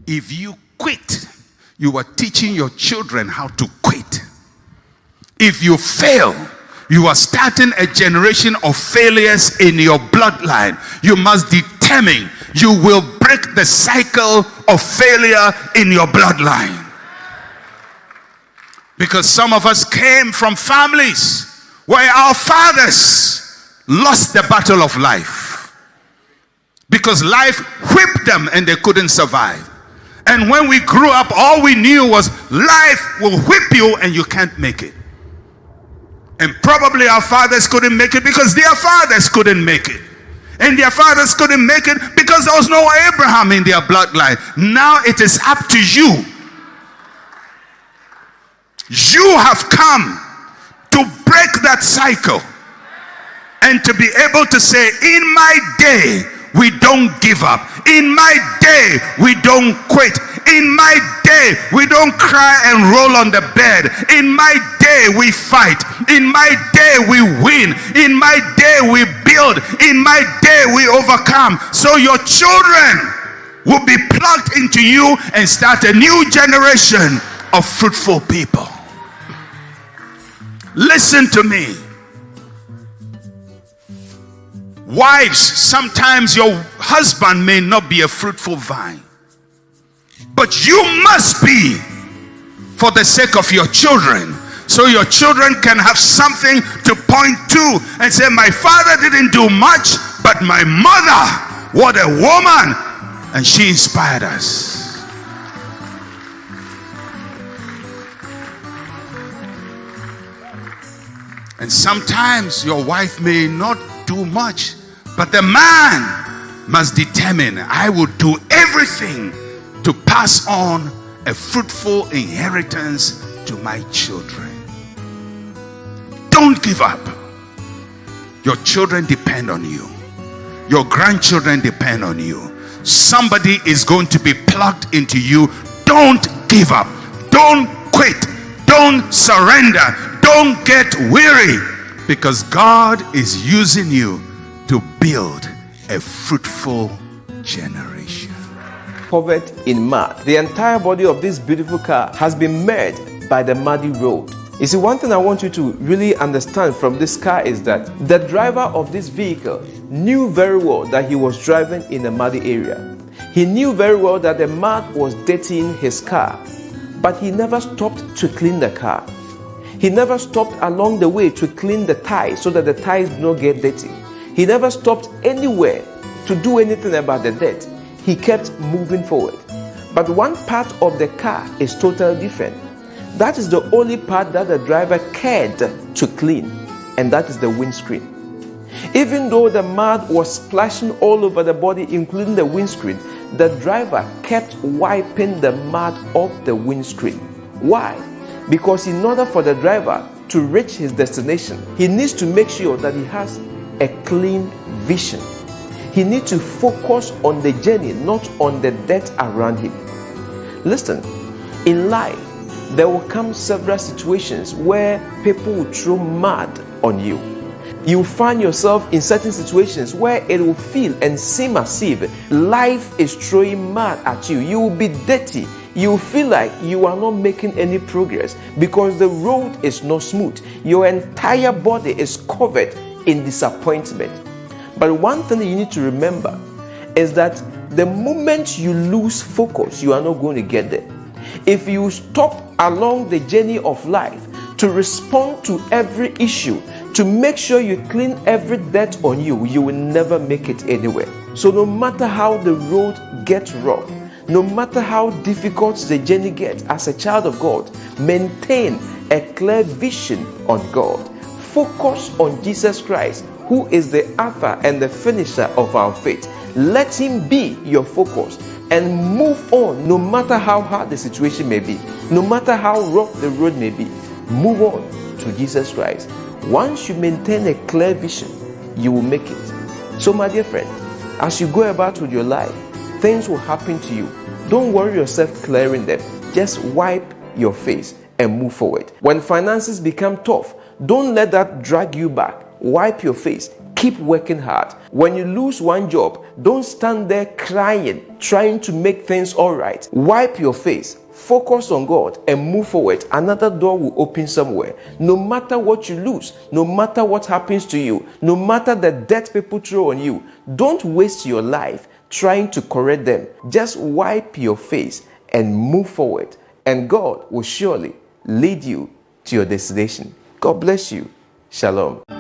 If you quit, you are teaching your children how to quit. If you fail, you are starting a generation of failures in your bloodline. You must determine you will break the cycle of failure in your bloodline. Because some of us came from families where our fathers lost the battle of life. Because life whipped them and they couldn't survive. And when we grew up, all we knew was life will whip you and you can't make it. And probably our fathers couldn't make it because their fathers couldn't make it. And their fathers couldn't make it because there was no Abraham in their bloodline. Now it is up to you. You have come to break that cycle and to be able to say, in my day, we don't give up. In my day, we don't quit. In my day, we don't cry and roll on the bed. In my day, we fight. In my day, we win. In my day, we build. In my day, we overcome. So your children will be plugged into you and start a new generation of fruitful people. Listen to me. Wives, sometimes your husband may not be a fruitful vine, but you must be for the sake of your children, so your children can have something to point to and say, my father didn't do much, but my mother, what a woman, and she inspired us. And sometimes your wife may not do much, but the man must determine, I will do everything to pass on a fruitful inheritance to my children. Don't give up. Your children depend on you. Your grandchildren depend on you. Somebody is going to be plugged into you. Don't give up. Don't quit. Don't surrender. Don't get weary, because God is using you to build a fruitful generation. Covered in mud. The entire body of this beautiful car has been made by the muddy road. You see, one thing I want you to really understand from this car is that the driver of this vehicle knew very well that he was driving in a muddy area. He knew very well that the mud was dirtying his car, but he never stopped to clean the car. He never stopped along the way to clean the tires so that the tires do not get dirty. He never stopped anywhere to do anything about the dirt. He kept moving forward. But one part of the car is totally different. That is the only part that the driver cared to clean, and that is the windscreen. Even though the mud was splashing all over the body, including the windscreen, the driver kept wiping the mud off the windscreen. Why? Because in order for the driver to reach his destination, he needs to make sure that he has a clean vision. He needs to focus on the journey, not on the dirt around him. Listen, in life, there will come several situations where people will throw mud on you. You find yourself in certain situations where it will feel and seem as if life is throwing mud at you. You will be dirty. You feel like you are not making any progress because the road is not smooth. Your entire body is covered in disappointment. But one thing you need to remember is that the moment you lose focus, you are not going to get there. If you stop along the journey of life to respond to every issue, to make sure you clean every dirt on you, you will never make it anywhere. So no matter how the road gets rough, no matter how difficult the journey gets, as a child of God, maintain a clear vision on God. Focus on Jesus Christ, who is the author and the finisher of our faith. Let him be your focus and move on, no matter how hard the situation may be, no matter how rough the road may be. Move on to Jesus Christ. Once you maintain a clear vision, you will make it. So my dear friend, as you go about with your life, things will happen to you. Don't worry yourself clearing them. Just wipe your face and move forward. When finances become tough, don't let that drag you back. Wipe your face, Keep working hard. When you lose one job, don't stand there crying, trying to make things all right. Wipe your face, focus on God, and move forward. Another door will open somewhere. No matter what you lose, no matter what happens to you, no matter the debt people throw on you, don't waste your life trying to correct them. Just wipe your face and move forward, and God will surely lead you to your destination. God bless you. Shalom.